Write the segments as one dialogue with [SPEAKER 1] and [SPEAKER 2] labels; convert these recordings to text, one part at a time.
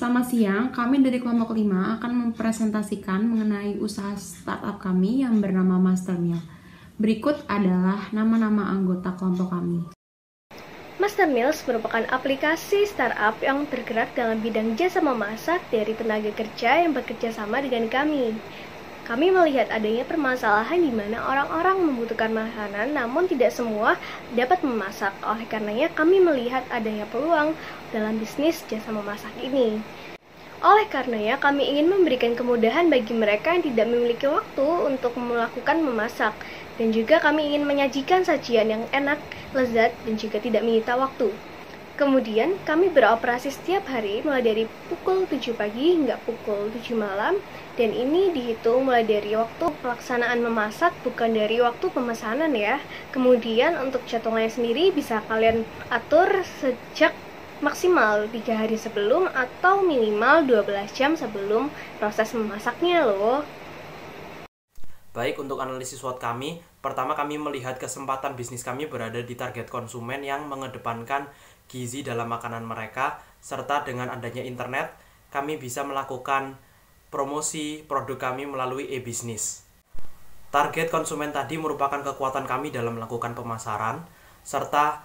[SPEAKER 1] Selamat siang, kami dari kelompok 5 akan mempresentasikan mengenai usaha startup kami yang bernama Mastermeal. Berikut adalah nama-nama anggota kelompok kami.
[SPEAKER 2] Mastermeals merupakan aplikasi startup yang bergerak dalam bidang jasa memasak dari tenaga kerja yang bekerja sama dengan kami. Kami melihat adanya permasalahan di mana orang-orang membutuhkan makanan namun tidak semua dapat memasak. Oleh karenanya kami melihat adanya peluang dalam bisnis jasa memasak ini. Oleh karenanya kami ingin memberikan kemudahan bagi mereka yang tidak memiliki waktu untuk melakukan memasak. Dan juga kami ingin menyajikan sajian yang enak, lezat, dan juga tidak menyita waktu. Kemudian, kami beroperasi setiap hari mulai dari pukul 7 pagi hingga pukul 7 malam. Dan ini dihitung mulai dari waktu pelaksanaan memasak, bukan dari waktu pemesanan ya. Kemudian, untuk jadwalnya sendiri bisa kalian atur sejak maksimal 3 hari sebelum atau minimal 12 jam sebelum proses memasaknya loh.
[SPEAKER 3] Baik, untuk analisis SWOT kami, pertama kami melihat kesempatan bisnis kami berada di target konsumen yang mengedepankan gizi dalam makanan mereka, serta dengan adanya internet, kami bisa melakukan promosi produk kami melalui e-bisnis. Target konsumen tadi merupakan kekuatan kami dalam melakukan pemasaran, serta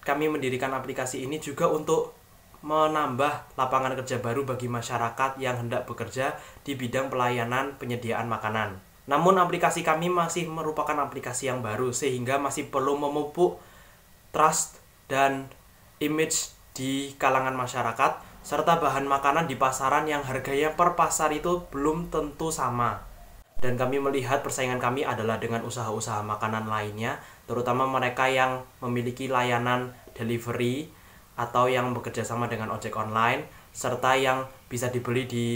[SPEAKER 3] kami mendirikan aplikasi ini juga untuk menambah lapangan kerja baru bagi masyarakat yang hendak bekerja di bidang pelayanan penyediaan makanan. Namun aplikasi kami masih merupakan aplikasi yang baru sehingga masih perlu memupuk trust dan image di kalangan masyarakat serta bahan makanan di pasaran yang harganya per pasar itu belum tentu sama. Dan kami melihat persaingan kami adalah dengan usaha-usaha makanan lainnya, terutama mereka yang memiliki layanan delivery atau yang bekerja sama dengan ojek online serta yang bisa dibeli di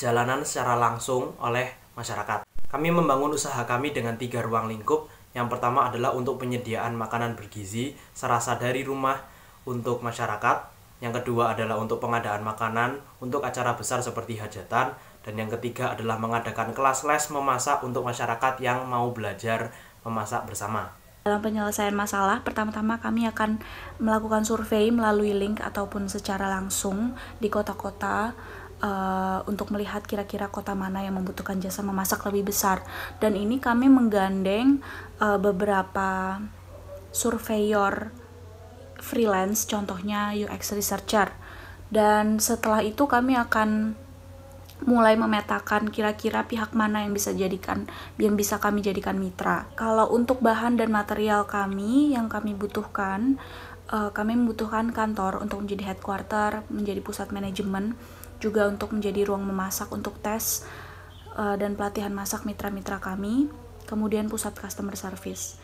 [SPEAKER 3] jalanan secara langsung oleh masyarakat. Kami membangun usaha kami dengan 3 ruang lingkup. Yang pertama adalah untuk penyediaan makanan bergizi serasa dari rumah untuk masyarakat. Yang kedua adalah untuk pengadaan makanan untuk acara besar seperti hajatan. Dan yang ketiga adalah mengadakan kelas les memasak untuk masyarakat yang mau belajar memasak bersama.
[SPEAKER 4] Dalam penyelesaian masalah, pertama-tama kami akan melakukan survei melalui link ataupun secara langsung di kota-kota untuk melihat kira-kira kota mana yang membutuhkan jasa memasak lebih besar. Dan ini kami menggandeng beberapa surveyor freelance, contohnya UX researcher. Dan setelah itu kami akan mulai memetakan kira-kira pihak mana yang bisa kami jadikan mitra. Kalau untuk bahan dan material kami yang kami butuhkan, kami membutuhkan kantor untuk menjadi headquarter, menjadi pusat manajemen, juga untuk menjadi ruang memasak untuk tes dan pelatihan masak mitra-mitra kami, kemudian pusat customer service.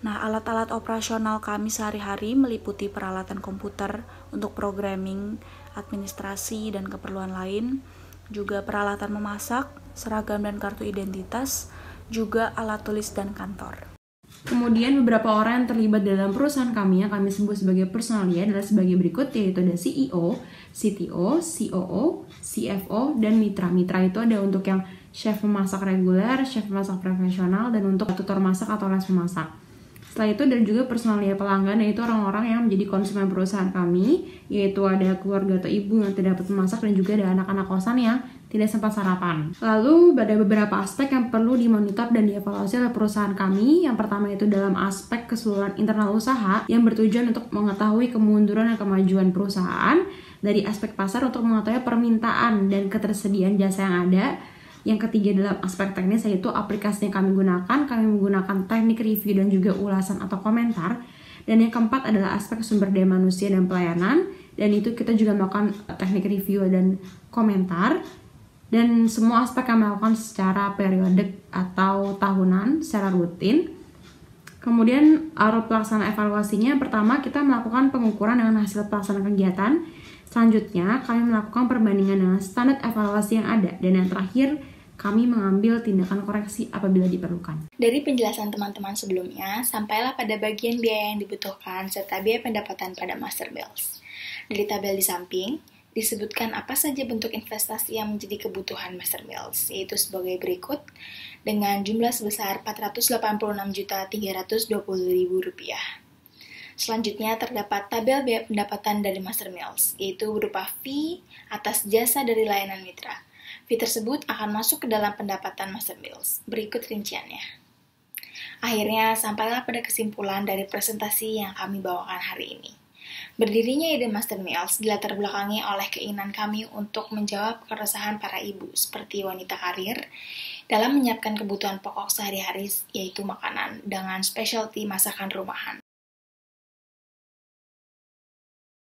[SPEAKER 4] Nah, alat-alat operasional kami sehari-hari meliputi peralatan komputer untuk programming, administrasi, dan keperluan lain, juga peralatan memasak, seragam dan kartu identitas, juga alat tulis dan kantor.
[SPEAKER 1] Kemudian beberapa orang yang terlibat dalam perusahaan kami yang kami sebut sebagai personalia adalah sebagai berikut, yaitu ada CEO, CTO, COO, CFO, dan mitra. Mitra itu ada untuk yang chef memasak reguler, chef memasak profesional, dan untuk tutor masak atau les memasak. Setelah itu ada juga personalia pelanggan, yaitu orang-orang yang menjadi konsumen perusahaan kami, yaitu ada keluarga atau ibu yang tidak dapat memasak dan juga ada anak-anak kosan yang tidak sempat sarapan. Lalu ada beberapa aspek yang perlu dimonitor dan dievaluasi oleh perusahaan kami. Yang pertama itu dalam aspek keseluruhan internal usaha yang bertujuan untuk mengetahui kemunduran dan kemajuan perusahaan, dari aspek pasar untuk mengetahui permintaan dan ketersediaan jasa yang ada. Yang ketiga dalam aspek teknis, yaitu aplikasi yang kami gunakan. Kami menggunakan teknik review dan juga ulasan atau komentar. Dan yang keempat adalah aspek sumber daya manusia dan pelayanan. Dan itu kita juga melakukan teknik review dan komentar. Dan semua aspek kami lakukan secara periodik atau tahunan, secara rutin. Kemudian alur pelaksanaan evaluasinya, pertama kita melakukan pengukuran dengan hasil pelaksanaan kegiatan. Selanjutnya kami melakukan perbandingan dengan standar evaluasi yang ada. Dan yang terakhir, kami mengambil tindakan koreksi apabila diperlukan.
[SPEAKER 5] Dari penjelasan teman-teman sebelumnya, sampailah pada bagian biaya yang dibutuhkan serta biaya pendapatan pada Mastermeals. Dari tabel di samping, disebutkan apa saja bentuk investasi yang menjadi kebutuhan Mastermeals, yaitu sebagai berikut, dengan jumlah sebesar Rp486.320.000. Selanjutnya terdapat tabel biaya pendapatan dari Master Meals, yaitu berupa fee atas jasa dari layanan mitra. Fee tersebut akan masuk ke dalam pendapatan Master Meals. Berikut rinciannya. Akhirnya, sampailah pada kesimpulan dari presentasi yang kami bawakan hari ini. Berdirinya ide Master Meals dilatar belakangi oleh keinginan kami untuk menjawab keresahan para ibu seperti wanita karir dalam menyiapkan kebutuhan pokok sehari-hari, yaitu makanan, dengan specialty masakan rumahan.